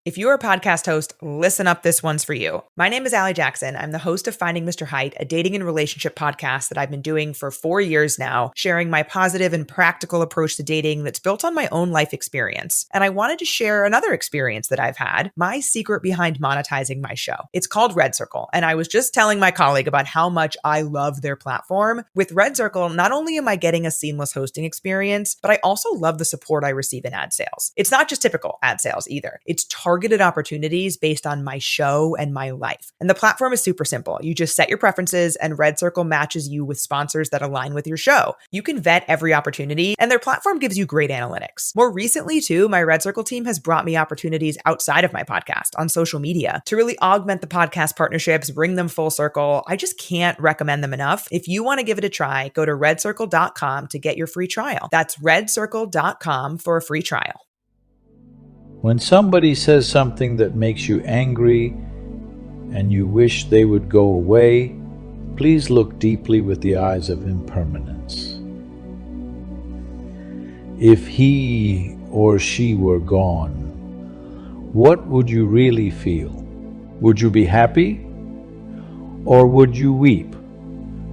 If you're a podcast host, listen up, this one's for you. My name is Allie Jackson. I'm the host of Finding Mr. Height, a dating and relationship podcast that I've been doing for 4 years now, sharing my positive and practical approach to dating that's built on my own life experience. And I wanted to share another experience that I've had, my secret behind monetizing my show. It's called Red Circle, and I was just telling my colleague about how much I love their platform. With Red Circle, not only am I getting a seamless hosting experience, but I also love the support I receive in ad sales. It's not just typical ad sales either. It's targeted opportunities based on my show and my life. And the platform is super simple. You just set your preferences and Red Circle matches you with sponsors that align with your show. You can vet every opportunity and their platform gives you great analytics. More recently too, my Red Circle team has brought me opportunities outside of my podcast on social media to really augment the podcast partnerships, bring them full circle. I just can't recommend them enough. If you want to give it a try, go to redcircle.com to get your free trial. That's redcircle.com for a free trial. When somebody says something that makes you angry and you wish they would go away, please look deeply with the eyes of impermanence. If he or she were gone, what would you really feel? Would you be happy or would you weep?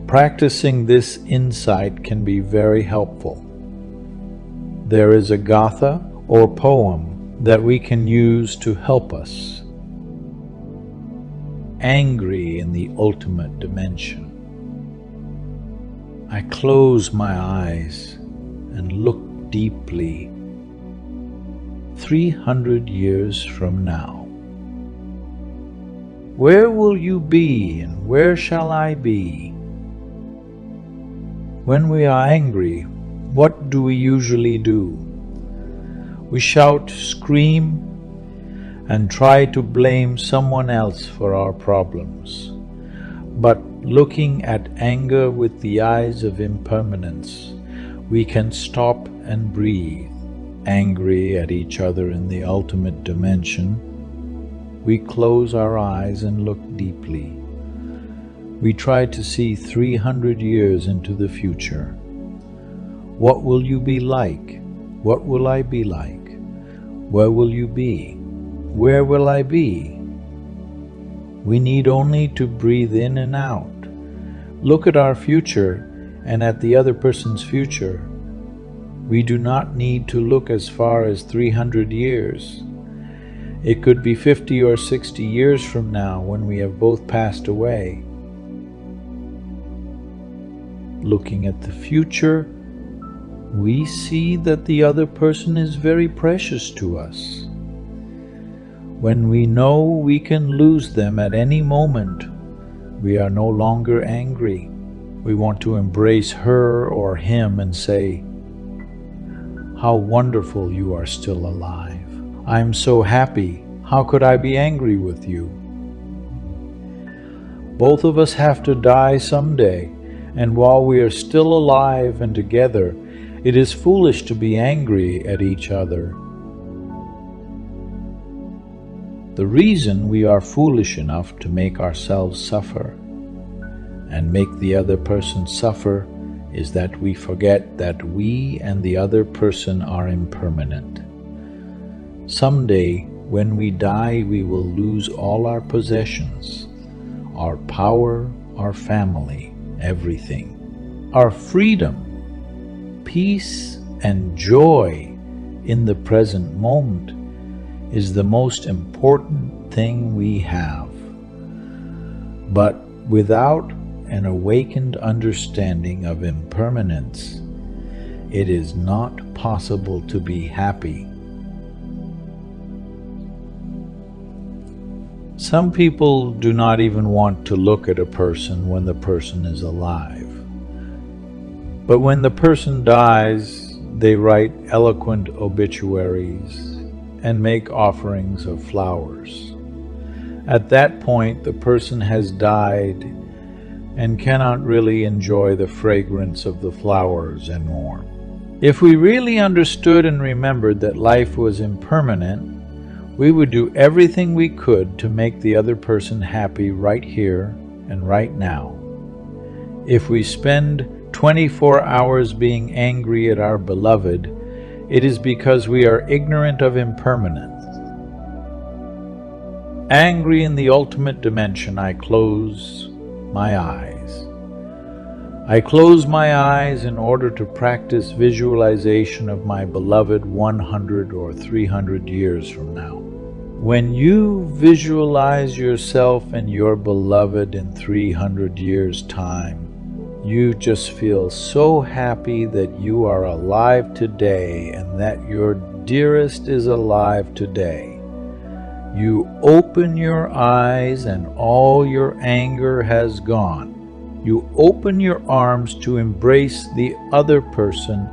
Practicing this insight can be very helpful. There is a gatha or poem that we can use to help us. Angry in the ultimate dimension. I close my eyes and look deeply. 300 years from now. Where will you be and where shall I be? When we are angry, what do we usually do? We shout, scream, and try to blame someone else for our problems. But looking at anger with the eyes of impermanence, we can stop and breathe. Angry at each other in the ultimate dimension, we close our eyes and look deeply. We try to see 300 years into the future. What will you be like? What will I be like? Where will you be? Where will I be? We need only to breathe in and out. Look at our future and at the other person's future. We do not need to look as far as 300 years. It could be 50 or 60 years from now when we have both passed away. Looking at the future, we see that the other person is very precious to us. When we know we can lose them at any moment, we are no longer angry. We want to embrace her or him and say, "How wonderful you are still alive. I'm so happy. How could I be angry with you?" Both of us have to die someday, and while we are still alive and together, it is foolish to be angry at each other. The reason we are foolish enough to make ourselves suffer and make the other person suffer is that we forget that we and the other person are impermanent. Someday, when we die, we will lose all our possessions, our power, our family, everything, our freedom. Peace and joy in the present moment is the most important thing we have. But without an awakened understanding of impermanence, it is not possible to be happy. Some people do not even want to look at a person when the person is alive. But when the person dies, they write eloquent obituaries and make offerings of flowers. At that point, the person has died and cannot really enjoy the fragrance of the flowers anymore. If we really understood and remembered that life was impermanent, we would do everything we could to make the other person happy right here and right now. If we spend 24 hours being angry at our beloved, it is because we are ignorant of impermanence. Angry in the ultimate dimension, I close my eyes. I close my eyes in order to practice visualization of my beloved 100 or 300 years from now. When you visualize yourself and your beloved in 300 years' time, you just feel so happy that you are alive today and that your dearest is alive today. You open your eyes and all your anger has gone. You open your arms to embrace the other person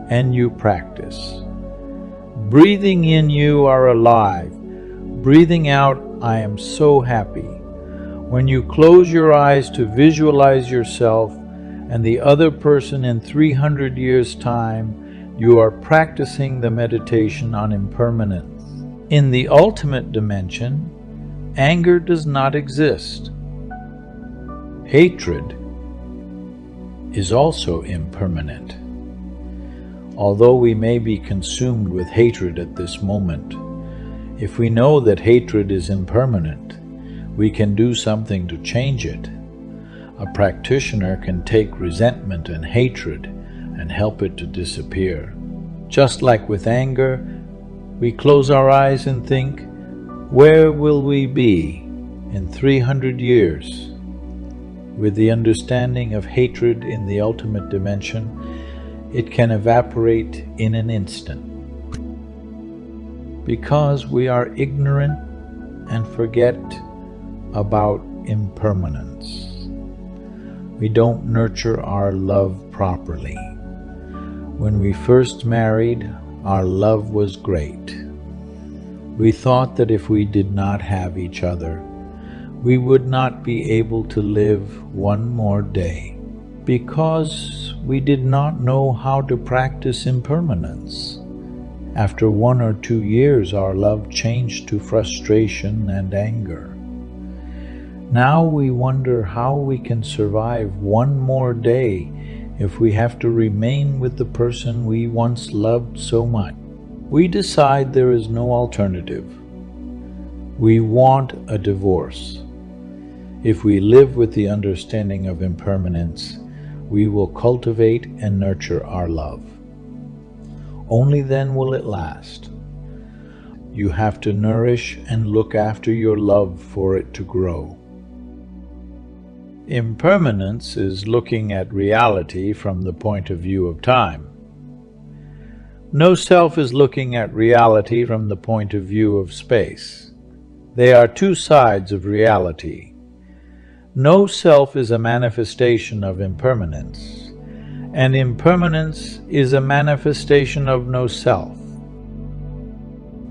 and you practice. Breathing in, you are alive. Breathing out, I am so happy. When you close your eyes to visualize yourself and the other person in 300 years' time, you are practicing the meditation on impermanence. In the ultimate dimension, anger does not exist. Hatred is also impermanent. Although we may be consumed with hatred at this moment, if we know that hatred is impermanent, we can do something to change it. A practitioner can take resentment and hatred and help it to disappear. Just like with anger, we close our eyes and think, where will we be in 300 years? With the understanding of hatred in the ultimate dimension, it can evaporate in an instant. Because we are ignorant and forget about impermanence. We don't nurture our love properly. When we first married, our love was great. We thought that if we did not have each other, we would not be able to live one more day, because we did not know how to practice impermanence. After 1 or 2 years, our love changed to frustration and anger. Now we wonder how we can survive one more day if we have to remain with the person we once loved so much. We decide there is no alternative. We want a divorce. If we live with the understanding of impermanence, we will cultivate and nurture our love. Only then will it last. You have to nourish and look after your love for it to grow. Impermanence is looking at reality from the point of view of time. No self is looking at reality from the point of view of space. They are two sides of reality. No self is a manifestation of impermanence, and impermanence is a manifestation of no self.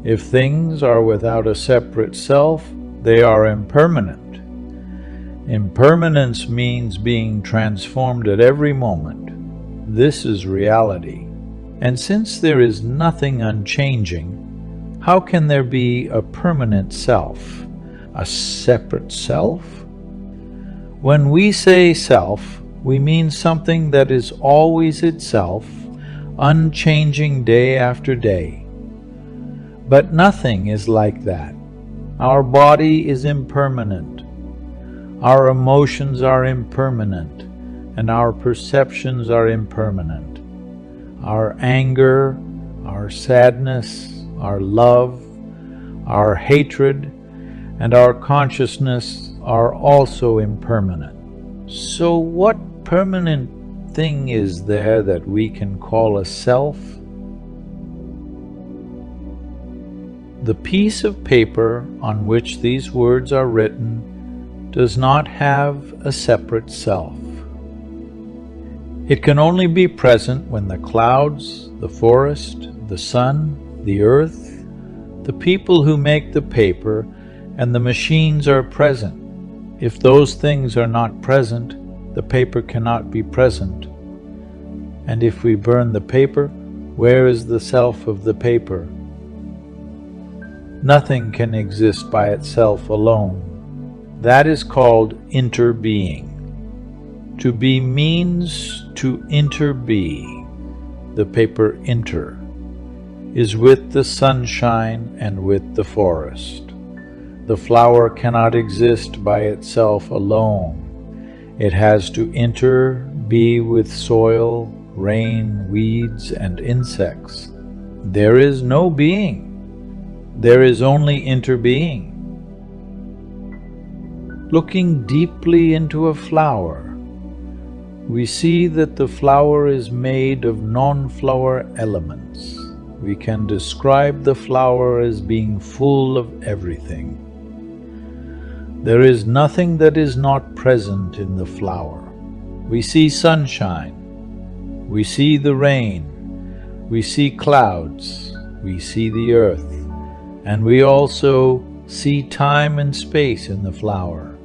If things are without a separate self, they are impermanent. Impermanence means being transformed at every moment. This is reality. And since there is nothing unchanging, how can there be a permanent self, a separate self? When we say self, we mean something that is always itself, unchanging day after day. But nothing is like that. Our body is impermanent. Our emotions are impermanent, and our perceptions are impermanent. Our anger, our sadness, our love, our hatred, and our consciousness are also impermanent. So what permanent thing is there that we can call a self? The piece of paper on which these words are written does not have a separate self. It can only be present when the clouds, the forest, the sun, the earth, the people who make the paper, and the machines are present. If those things are not present, the paper cannot be present. And if we burn the paper, where is the self of the paper? Nothing can exist by itself alone. That is called interbeing. To be means to interbe. The paper inter is with the sunshine and with the forest. The flower cannot exist by itself alone. It has to be with soil, rain, weeds, and insects. There is no being. There is only interbeing. Looking deeply into a flower, we see that the flower is made of non-flower elements. We can describe the flower as being full of everything. There is nothing that is not present in the flower. We see sunshine, we see the rain, we see clouds, we see the earth, and we also see time and space in the flower.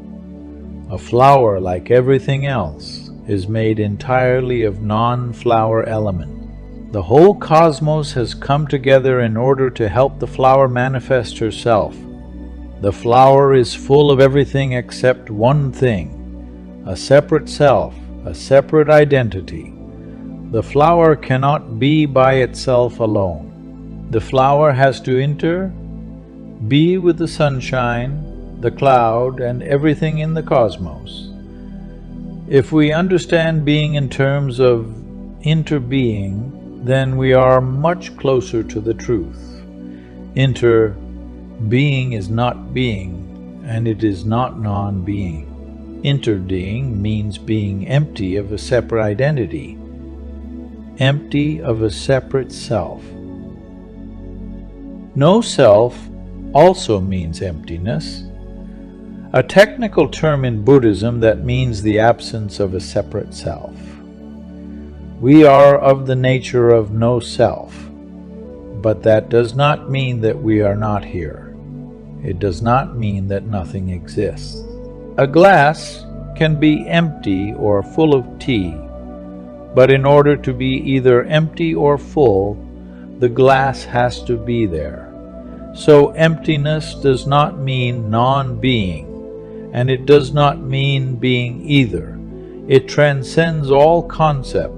A flower, like everything else, is made entirely of non-flower elements. The whole cosmos has come together in order to help the flower manifest herself. The flower is full of everything except one thing, a separate self, a separate identity. The flower cannot be by itself alone. The flower has to be with the sunshine, the cloud, and everything in the cosmos. If we understand being in terms of interbeing, then we are much closer to the truth. Interbeing is not being, and it is not non-being. Interbeing means being empty of a separate identity, empty of a separate self. No self also means emptiness, a technical term in Buddhism that means the absence of a separate self. We are of the nature of no self, but that does not mean that we are not here. It does not mean that nothing exists. A glass can be empty or full of tea, but in order to be either empty or full, the glass has to be there. So emptiness does not mean non-being, and it does not mean being either. It transcends all concept.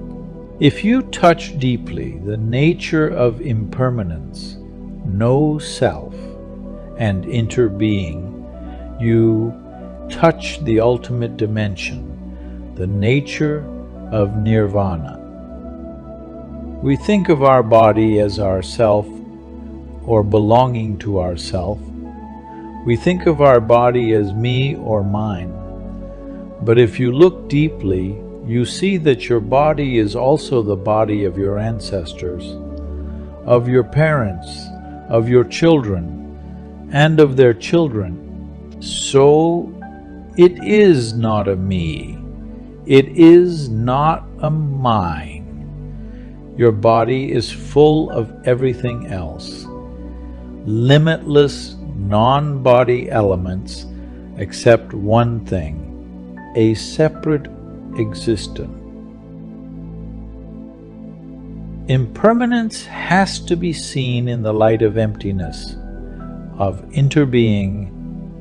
If you touch deeply the nature of impermanence, no self, and interbeing, you touch the ultimate dimension, the nature of nirvana. We think of our body as ourself or belonging to ourself. We think of our body as me or mine. But if you look deeply, you see that your body is also the body of your ancestors, of your parents, of your children, and of their children. So it is not a me. It is not a mine. Your body is full of everything else. Limitless non-body elements except one thing, a separate existence. Impermanence has to be seen in the light of emptiness, of interbeing,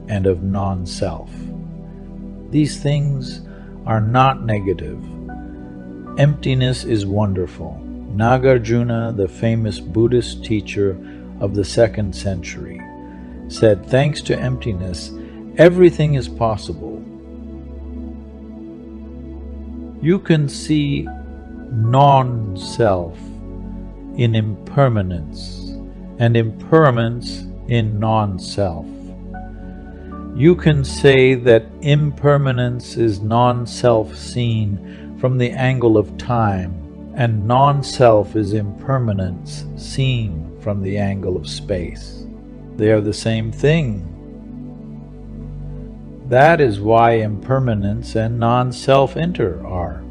and of non-self. These things are not negative. Emptiness is wonderful. Nagarjuna, the famous Buddhist teacher of the 2nd century, said, thanks to emptiness, everything is possible. You can see non-self in impermanence, and impermanence in non-self. You can say that impermanence is non-self seen from the angle of time, and non-self is impermanence seen from the angle of space. They are the same thing. That is why impermanence and non-self are.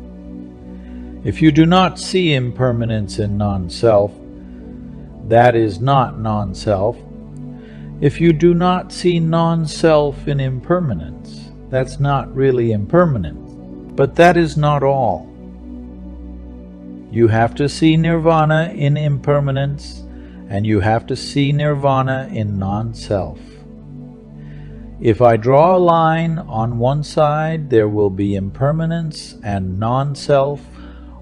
If you do not see impermanence in non-self, that is not non-self. If you do not see non-self in impermanence, that's not really impermanence. But that is not all. You have to see nirvana in impermanence, and you have to see nirvana in non-self. If I draw a line on one side, there will be impermanence and non-self.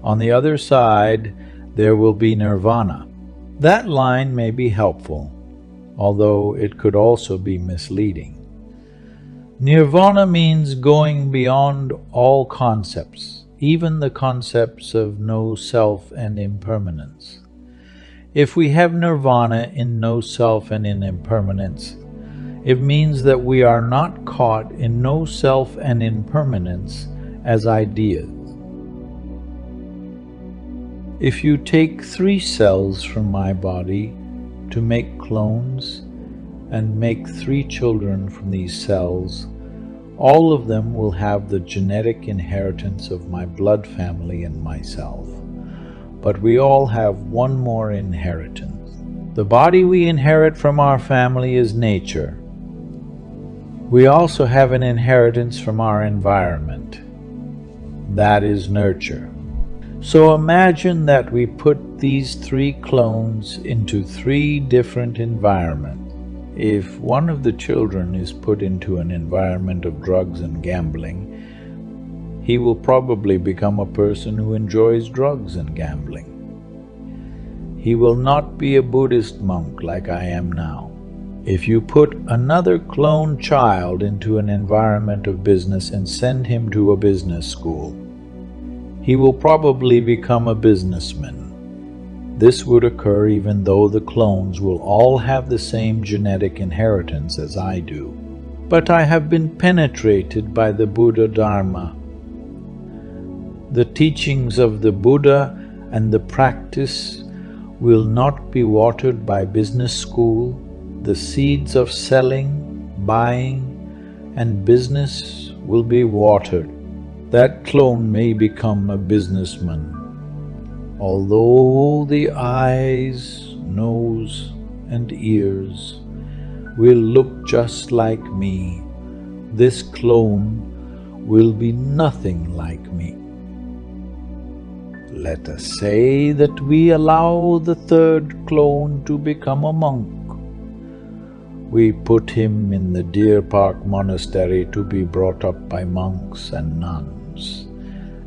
On the other side, there will be nirvana. That line may be helpful, although it could also be misleading. Nirvana means going beyond all concepts, even the concepts of no self and impermanence. If we have nirvana in no self and in impermanence, it means that we are not caught in no self and impermanence as ideas. If you take 3 cells from my body to make clones and make 3 children from these cells, all of them will have the genetic inheritance of my blood family and myself. But we all have one more inheritance. The body we inherit from our family is nature. We also have an inheritance from our environment. That is nurture. So imagine that we put these 3 clones into 3 different environments. If one of the children is put into an environment of drugs and gambling, he will probably become a person who enjoys drugs and gambling. He will not be a Buddhist monk like I am now. If you put another clone child into an environment of business and send him to a business school, he will probably become a businessman. This would occur even though the clones will all have the same genetic inheritance as I do. But I have been penetrated by the Buddha Dharma. The teachings of the Buddha and the practice will not be watered by business school. The seeds of selling, buying, and business will be watered. That clone may become a businessman. Although the eyes, nose, and ears will look just like me, this clone will be nothing like me. Let us say that we allow the 3rd clone to become a monk. We put him in the Deer Park Monastery to be brought up by monks and nuns.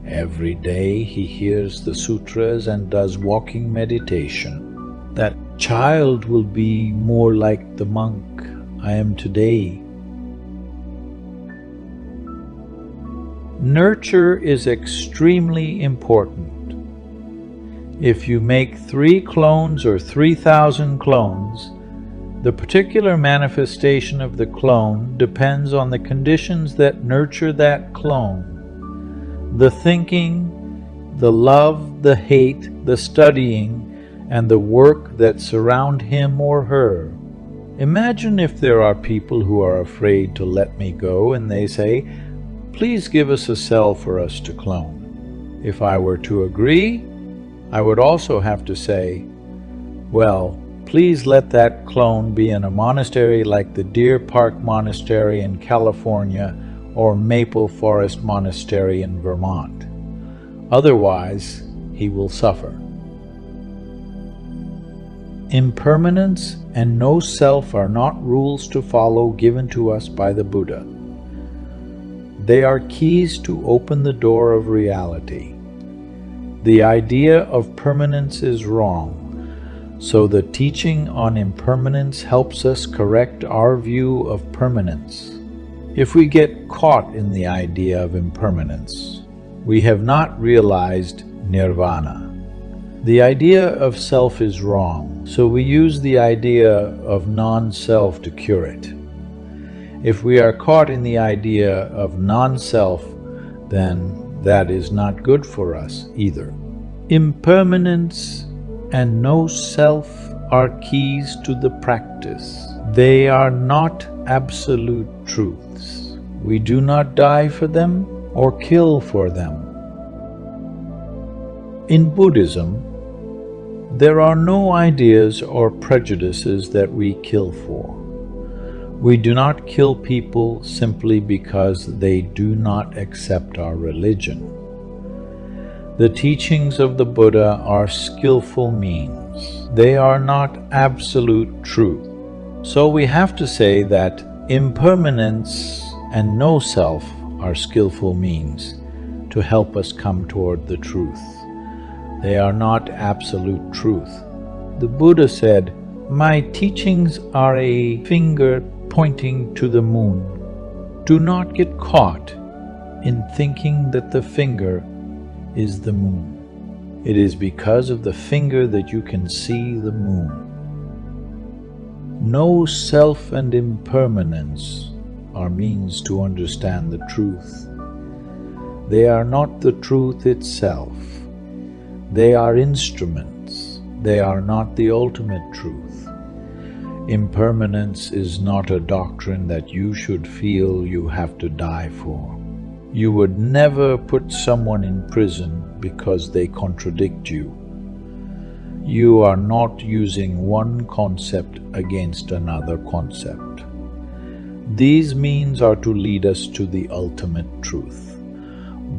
Every day he hears the sutras and does walking meditation. That child will be more like the monk I am today. Nurture is extremely important. If you make 3 clones or 3,000 clones, the particular manifestation of the clone depends on the conditions that nurture that clone. The thinking, the love, the hate, the studying, and the work that surround him or her. Imagine if there are people who are afraid to let me go and they say, "Please give us a cell for us to clone." If I were to agree, I would also have to say, "Well, please let that clone be in a monastery like the Deer Park Monastery in California or Maple Forest Monastery in Vermont. Otherwise, he will suffer." Impermanence and no self are not rules to follow given to us by the Buddha. They are keys to open the door of reality. The idea of permanence is wrong, so the teaching on impermanence helps us correct our view of permanence. If we get caught in the idea of impermanence, we have not realized nirvana. The idea of self is wrong, so we use the idea of non-self to cure it. If we are caught in the idea of non-self, then that is not good for us either. Impermanence and no self are keys to the practice. They are not absolute truths. We do not die for them or kill for them. In Buddhism, there are no ideas or prejudices that we kill for. We do not kill people simply because they do not accept our religion. The teachings of the Buddha are skillful means. They are not absolute truth. So we have to say that impermanence and no self are skillful means to help us come toward the truth. They are not absolute truth. The Buddha said, "My teachings are a finger pointing to the moon." Do not get caught in thinking that the finger is the moon. It is because of the finger that you can see the moon. Know self and impermanence are means to understand the truth. They are not the truth itself. They are instruments. They are not the ultimate truth. Impermanence is not a doctrine that you should feel you have to die for. You would never put someone in prison because they contradict you. You are not using one concept against another concept. These means are to lead us to the ultimate truth.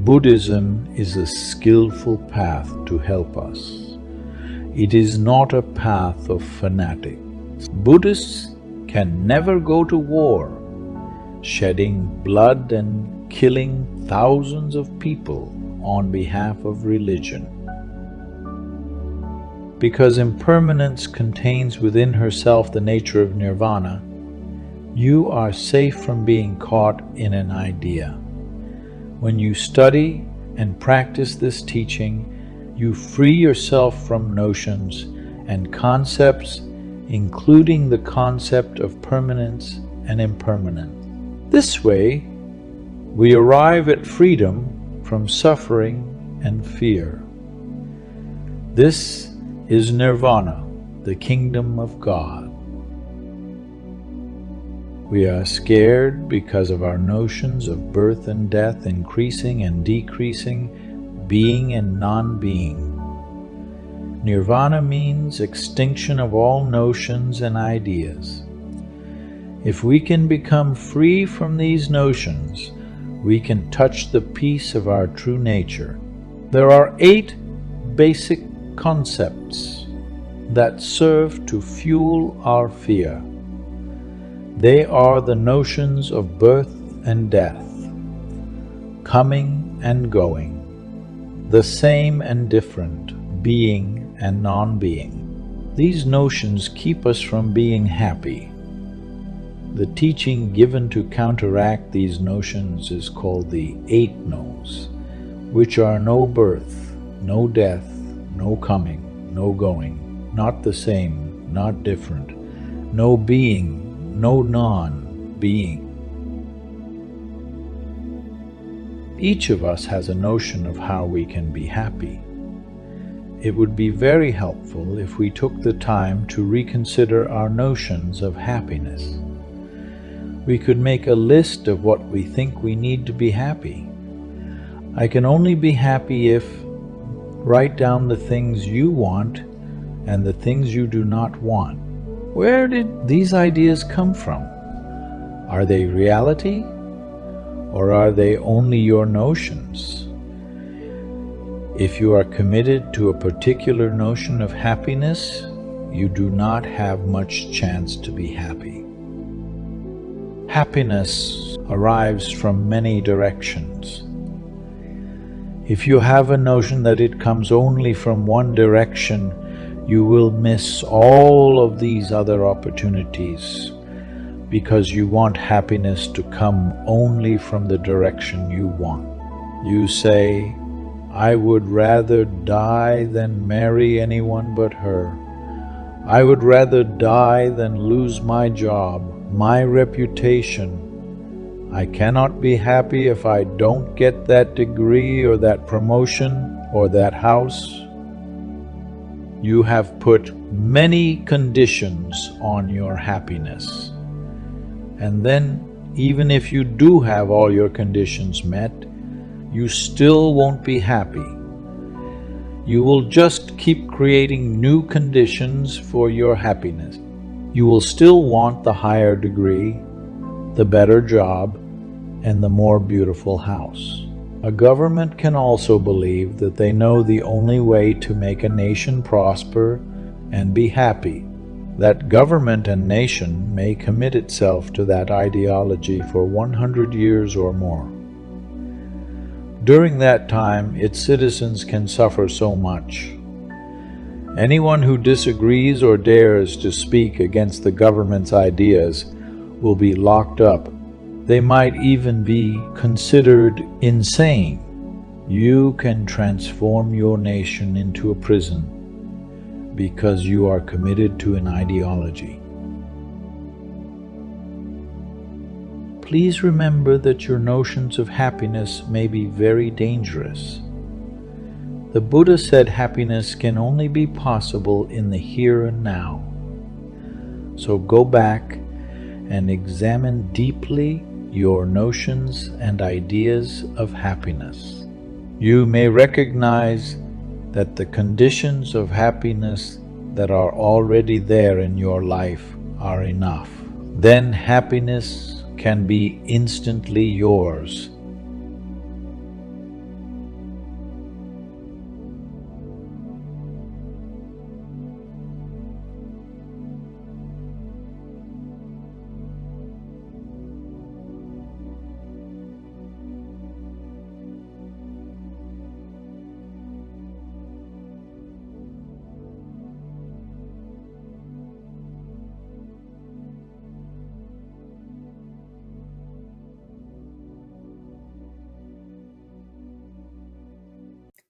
Buddhism is a skillful path to help us. It is not a path of fanatics. Buddhists can never go to war, shedding blood and killing thousands of people on behalf of religion. Because impermanence contains within herself the nature of nirvana, you are safe from being caught in an idea. When you study and practice this teaching, you free yourself from notions and concepts, including the concept of permanence and impermanence. This way, we arrive at freedom from suffering and fear. This is nirvana, the kingdom of God. We are scared because of our notions of birth and death increasing and decreasing, being and non-being. Nirvana means extinction of all notions and ideas. If we can become free from these notions, we can touch the peace of our true nature. There are 8 basic concepts that serve to fuel our fear. They are the notions of birth and death, coming and going, the same and different, being and non-being. These notions keep us from being happy. The teaching given to counteract these notions is called the 8 no's, which are no birth, no death, no coming, no going, not the same, not different, no being, no non-being. Each of us has a notion of how we can be happy. It would be very helpful if we took the time to reconsider our notions of happiness. We could make a list of what we think we need to be happy. I can only be happy if write down the things you want and the things you do not want. Where did these ideas come from? Are they reality, or are they only your notions? If you are committed to a particular notion of happiness, you do not have much chance to be happy. Happiness arrives from many directions. If you have a notion that it comes only from one direction, you will miss all of these other opportunities because you want happiness to come only from the direction you want. You say, "I would rather die than marry anyone but her. I would rather die than lose my job, my reputation. I cannot be happy if I don't get that degree or that promotion or that house." You have put many conditions on your happiness. And then, even if you do have all your conditions met, you still won't be happy. You will just keep creating new conditions for your happiness. You will still want the higher degree, the better job, and the more beautiful house. A government can also believe that they know the only way to make a nation prosper and be happy. That government and nation may commit itself to that ideology for 100 years or more. During that time, its citizens can suffer so much. Anyone who disagrees or dares to speak against the government's ideas will be locked up They might even be considered insane. You can transform your nation into a prison because you are committed to an ideology. Please remember that your notions of happiness may be very dangerous. The Buddha said happiness can only be possible in the here and now. So go back and examine deeply your notions and ideas of happiness. You may recognize that the conditions of happiness that are already there in your life are enough. Then happiness can be instantly yours.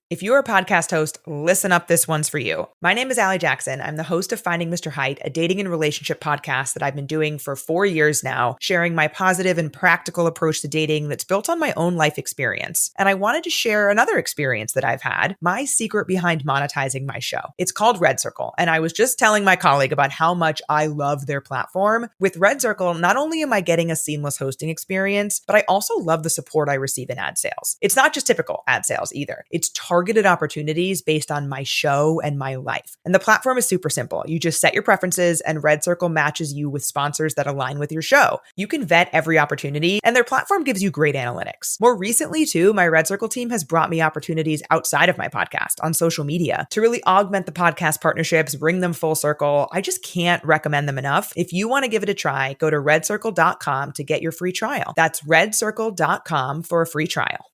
If you're a podcast host, listen up, this one's for you. My name is Allie Jackson. I'm the host of Finding Mr. Height, a dating and relationship podcast that I've been doing for 4 years now, sharing my positive and practical approach to dating that's built on my own life experience. And I wanted to share another experience that I've had, my secret behind monetizing my show. It's called Red Circle, and I was just telling my colleague about how much I love their platform. With Red Circle, not only am I getting a seamless hosting experience, but I also love the support I receive in ad sales. It's not just typical ad sales either. It's targeted opportunities based on my show and my life. And the platform is super simple. You just set your preferences and Red Circle matches you with sponsors that align with your show. You can vet every opportunity and their platform gives you great analytics. More recently too, my Red Circle team has brought me opportunities outside of my podcast on social media to really augment the podcast partnerships, bring them full circle. I just can't recommend them enough. If you want to give it a try, go to redcircle.com to get your free trial. That's redcircle.com for a free trial.